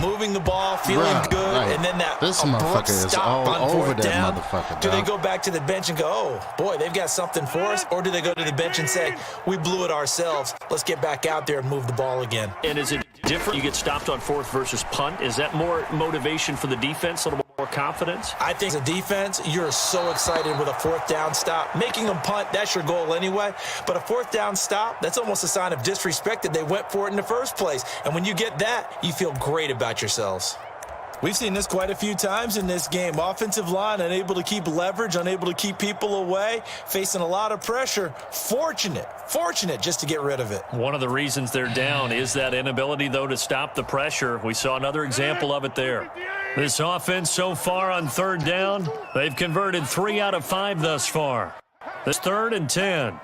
moving the ball, feeling good, and then that this abrupt motherfucker is stop all on over fourth that down. motherfucker. Do they go back to the bench and go, oh, boy, they've got something for us? Or do they go to the bench and say, we blew it ourselves. Let's get back out there and move the ball again. And is it different? You get stopped on fourth versus punt. Is that more motivation for the defense, a little more confidence? I think as a defense, you're so excited with a fourth down stop. Making them punt, that's your goal anyway. But a fourth down stop, that's almost a sign of disrespect that they went for it in the first place. And when you get that, you feel great about yourselves. We've seen this quite a few times in this game. Offensive line unable to keep leverage, unable to keep people away, facing a lot of pressure. Fortunate just to get rid of it. One of the reasons they're down is that inability, though, to stop the pressure. We saw another example of it there. This offense so far on third down, they've converted 3 out of 5 thus far. This 3rd and 10.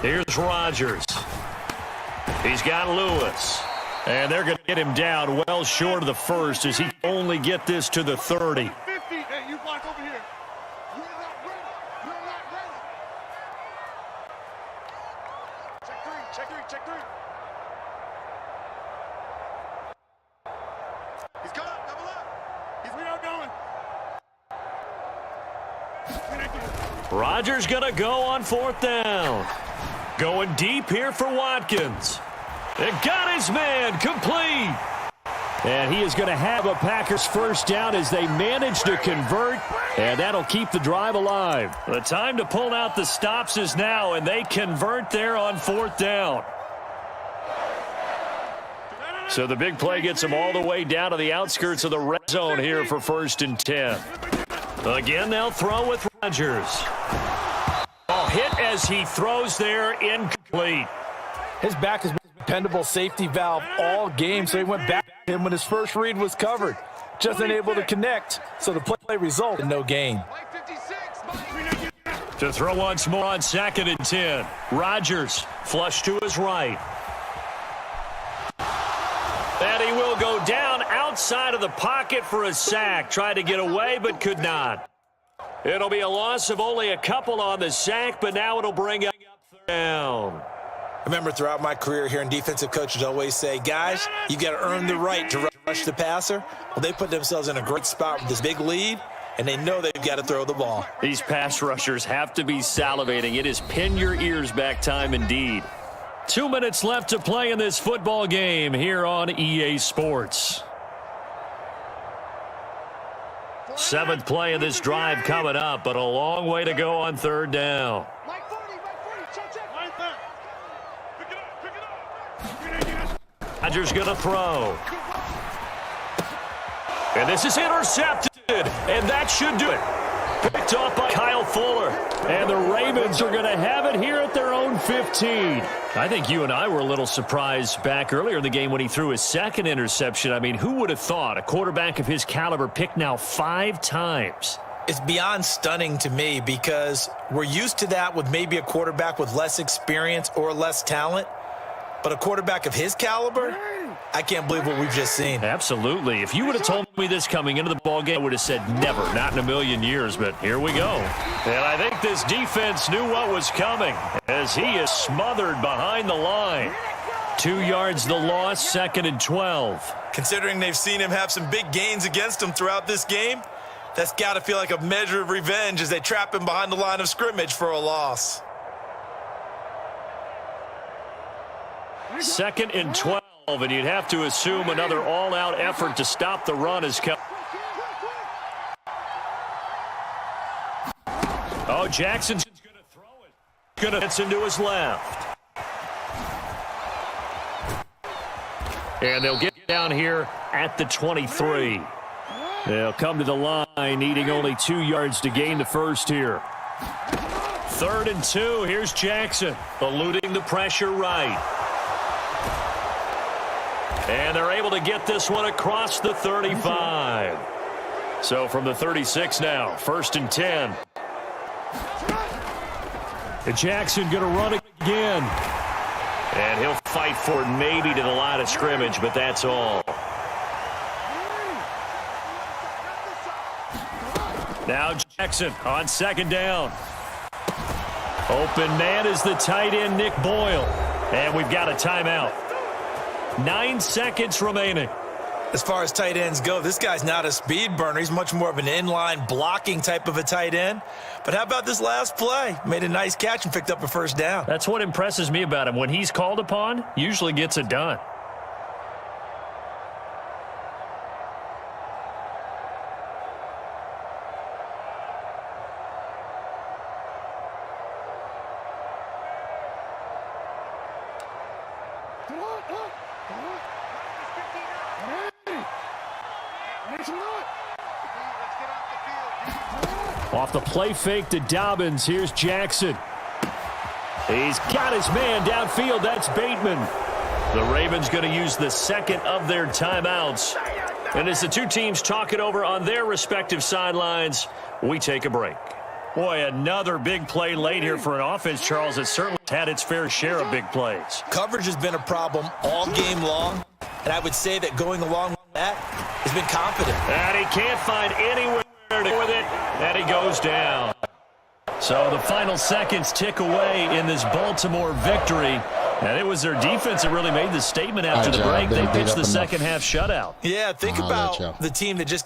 Here's Rodgers. He's got Lewis. And they're going to get him down well short of the first as he can only get this to the 30. 50. Hey, you block over here. You're not ready. Check three. He's got up, double up. He's going. Rodgers going to go on 4th down. Going deep here for Watkins. It got his man complete. And he is going to have a Packers first down as they manage to convert, and that'll keep the drive alive. The time to pull out the stops is now, and they convert there on 4th down. So the big play gets them all the way down to the outskirts of the red zone here for 1st and 10. Again, they'll throw with Rodgers. Ball hit as he throws there, incomplete. His back has been a dependable safety valve all game, so he went back to him when his first read was covered. Just unable to connect, so the play resulted in no gain. To throw once more on 2nd and 10. Rodgers flush to his right. And he will go down outside of the pocket for a sack. Tried to get away, but could not. It'll be a loss of only a couple on the sack, but now it'll bring up down. I remember throughout my career hearing defensive coaches always say, guys, you got to earn the right to rush the passer. Well, they put themselves in a great spot with this big lead, and they know they've got to throw the ball. These pass rushers have to be salivating. It is pin your ears back time indeed. 2 minutes left to play in this football game here on EA Sports. 7th play of this drive coming up, but a long way to go on 3rd down. Rodgers going to throw. And this is intercepted, and that should do it. Picked off by Kyle Fuller. And the Ravens are going to have it here at their own 15. I think you and I were a little surprised back earlier in the game when he threw his 2nd interception. I mean, who would have thought a quarterback of his caliber picked now 5 times? It's beyond stunning to me because we're used to that with maybe a quarterback with less experience or less talent. But a quarterback of his caliber, I can't believe what we've just seen. Absolutely. If you would have told me this coming into the ballgame, I would have said never, not in a million years, but here we go. And I think this defense knew what was coming as he is smothered behind the line. 2 yards the loss, 2nd and 12. Considering they've seen him have some big gains against him throughout this game, that's got to feel like a measure of revenge as they trap him behind the line of scrimmage for a loss. 2nd and 12, and you'd have to assume another all-out effort to stop the run is coming. Oh, Jackson's going to throw it. Going to hit into his left. And they'll get down here at the 23. They'll come to the line, needing only 2 yards to gain the first here. 3rd and 2, here's Jackson, eluding the pressure right. And they're able to get this one across the 35. So from the 36 now, 1st and 10. And Jackson going to run again. And he'll fight for it maybe to the line of scrimmage, but that's all. Now Jackson on 2nd down. Open man is the tight end, Nick Boyle. And we've got a timeout. 9 seconds remaining. As far as tight ends go, this guy's not a speed burner. He's much more of an inline blocking type of a tight end. But how about this last play? Made a nice catch and picked up a first down. That's what impresses me about him. When he's called upon, usually gets it done. Off the play fake to Dobbins. Here's Jackson. He's got his man downfield. That's Bateman. The Ravens going to use the second of their timeouts. And as the two teams talk it over on their respective sidelines, we take a break. Boy, another big play late here for an offense, Charles, that certainly had its fair share of big plays. Coverage has been a problem all game long, and I would say that going along with that has been confident. And he can't find anywhere to go with it, and he goes down. So the final seconds tick away in this Baltimore victory. And it was their defense that really made the statement after the break. They pitched the second half shutout. Yeah, think about the team that just